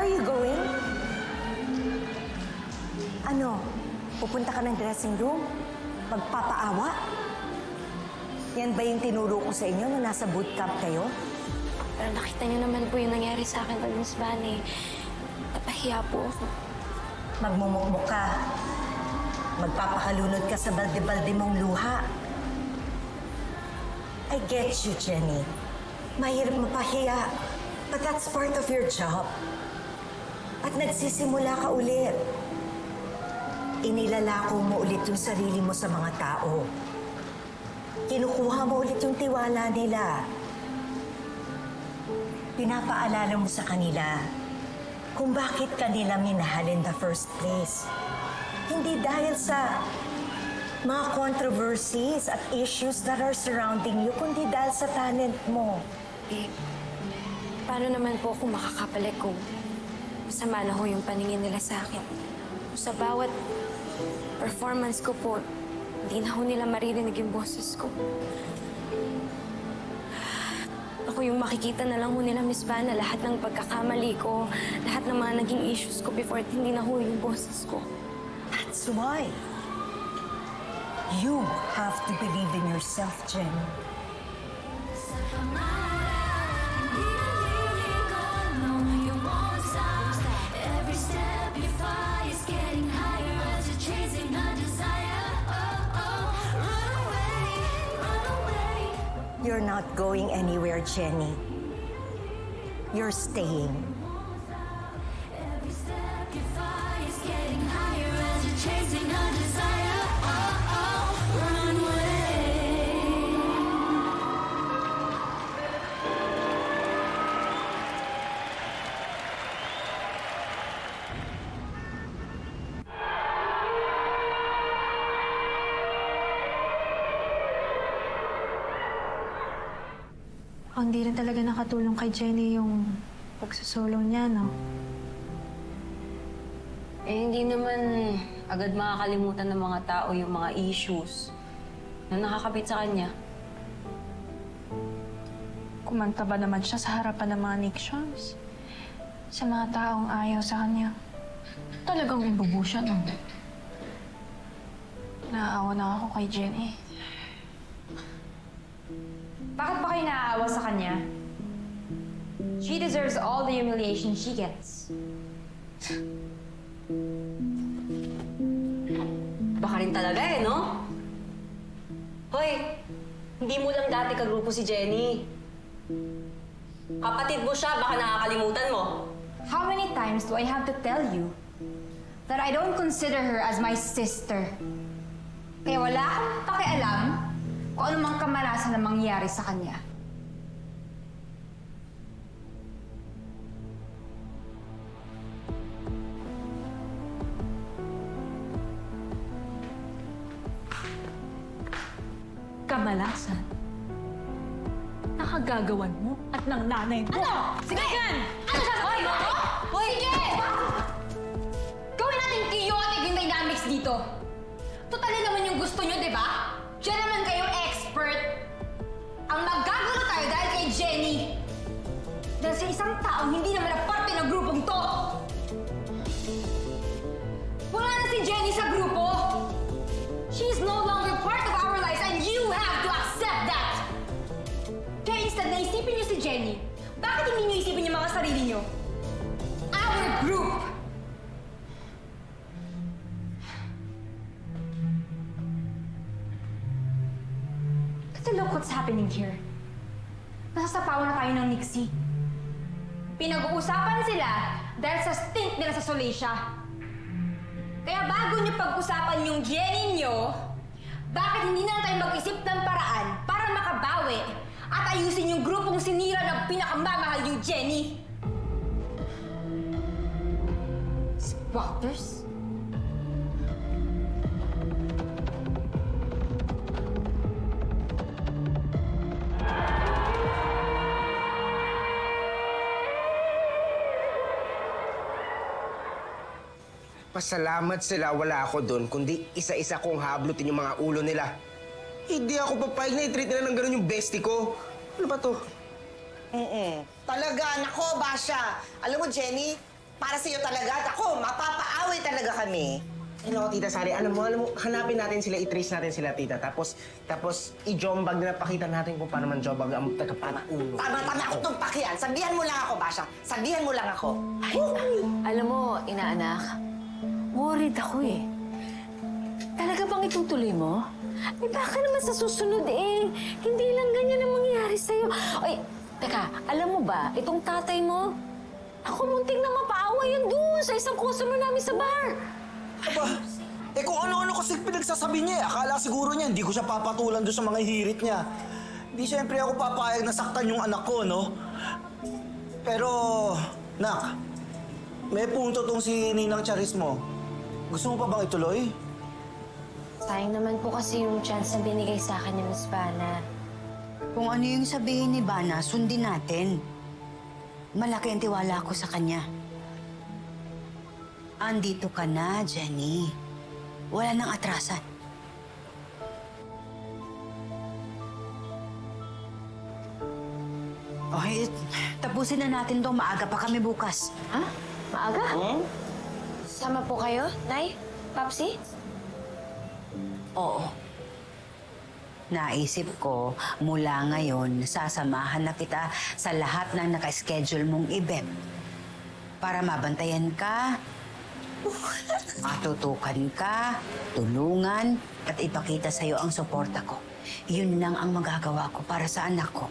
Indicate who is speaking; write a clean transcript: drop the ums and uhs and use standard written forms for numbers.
Speaker 1: are you going? Ano? Pupunta ka ng dressing room? Magpapaawa? Yan ba yung tinuro ko sa inyo na nasa bootcamp kayo?
Speaker 2: Pero nakita niyo naman po yung nangyari sa akin pag Miss Vane. Napahiya po ako.
Speaker 1: Magmumukmuk ka. Magpapakalunod ka sa balde-balde mong luha. I get you, Jenny. Mahirap mapahiya. But that's part of your job. At nagsisimula ka ulit. Inilalako mo ulit yung sarili mo sa mga tao. Kinukuha mo ulit yung tiwala nila. Pinapaalala mo sa kanila kung bakit kanila minahal in the first place. Hindi dahil sa mga controversies at issues that are surrounding you, kundi dahil sa talent mo.
Speaker 2: Paano naman po ako makakapalik kung masama na ho yung paningin nila sa akin? Sa bawat performance ko po, hindi na ho nila maririnig yung boses ko. Ako yung makikita na lang ho nila, Miss Vanna, lahat ng pagkakamali ko, lahat ng mga naging issues ko before at hindi na ho yung boses ko.
Speaker 1: That's why you have to believe in yourself, Jen. You're not going anywhere, Jenny. You're staying.
Speaker 3: Hindi rin talaga nakatulong kay Jenny yung pagsasolo niya, no?
Speaker 4: Hindi naman agad makakalimutan ng mga tao yung mga issues na nakakapit sa kanya.
Speaker 3: Kumanta ba naman siya sa harapan ng mga Nixians? Sa mga taong ayaw sa kanya. Talagang imbubo siya, no? Naaawa na ako kay Jenny.
Speaker 5: Bakit ba kayo naaawa sa kanya? She deserves all the humiliation she gets.
Speaker 4: Baka rin talaga no? Hoy, hindi mo lang dati kagrupo si Jenny. Kapatid mo siya, baka nakakalimutan mo.
Speaker 5: How many times do I have to tell you that I don't consider her as my sister? Kaya wala akong pakialam kung ano mang kamalasan na mangyayari sa kanya.
Speaker 6: Kamalasan? Nakagagawan mo at ng nanay mo.
Speaker 5: Ano? Sige! Ano sasabihin mo? Hoy! Sige! Gawin natin chaotic yung dynamics dito. Total naman yung gusto nyo, di ba? Diyan naman kayo expert. Ang magagawa tayo dahil kay Jenny. Dahil sa isang taong hindi naman na parte ng grupong to. Wala na si Jenny sa grupo. She is no longer part of our lives and you have to accept that. Kaya instead na isipin niyo si Jenny, bakit hindi niyo isipin yung mga sarili niyo? Our group! Kasi look what's happening here. Nasasapawan na tayo ng Nixie. Pinag-uusapan sila dahil sa stint nila sa Solesia. Kaya bago niyo pag-usapan yung Jenny niyo, bakit hindi na tayo mag-isip ng paraan para makabawi at ayusin yung grupong sinira ng pinakamamahal yung Jenny? Squatters?
Speaker 7: Pasalamat sila wala ako doon, kundi isa-isa kong hablutin yung mga ulo nila. Hindi ako papayag na i-treat nila ng gano'n yung bestie ko. Ano ba to?
Speaker 8: Talaga, nako, Basha. Alam mo, Jenny, Para sa'yo talaga at ako, mapapaaway talaga kami.
Speaker 7: Ay, naku, Tita Sari, alam mo, hanapin natin sila, i-trace natin sila, Tita. Tapos i-jombag na pakita natin kung paano man jombag ang tagapatulo.
Speaker 8: Tama ako itong pakiyan. Sabihan mo lang ako, Basha. Sabihan mo lang ako.
Speaker 4: Alam mo, inaanak, worried ako eh. Talaga bang itutuloy mo?
Speaker 2: Ay, baka naman sa susunod eh. Hindi lang ganyan ang mangyayari sa'yo.
Speaker 4: Ay, teka, alam mo ba, itong tatay mo, ako munting na mapaawa yan doon sa isang customer namin sa bar.
Speaker 9: Aba, kung ano-ano kasi pinagsasabi niya eh. Akala siguro niya, hindi ko siya papatulan doon sa mga hirit niya. Hindi siyempre ako papayag na saktan yung anak ko, no? Pero, Nak, may punto tong si Ninang Charis mo. Gusto mo pa bang ituloy?
Speaker 2: Sayang naman po kasi yung chance na binigay sa akin ni Miss Vanna.
Speaker 10: Kung ano yung sabihin ni Bana, sundin natin. Malaki ang tiwala ko sa kanya. Andito ka na, Jenny. Wala nang atrasan. Okay, tapusin na natin to. Maaga pa kami bukas.
Speaker 2: Ha? Maaga? Sama po kayo, Nay? Papsi?
Speaker 10: Oo. Naisip ko, mula ngayon, sasamahan na kita sa lahat ng naka-schedule mong event. Para mabantayan ka, matutukan ka, tulungan, at ipakita sa'yo ang suporta ko. Yun lang ang magagawa ko para sa anak ko.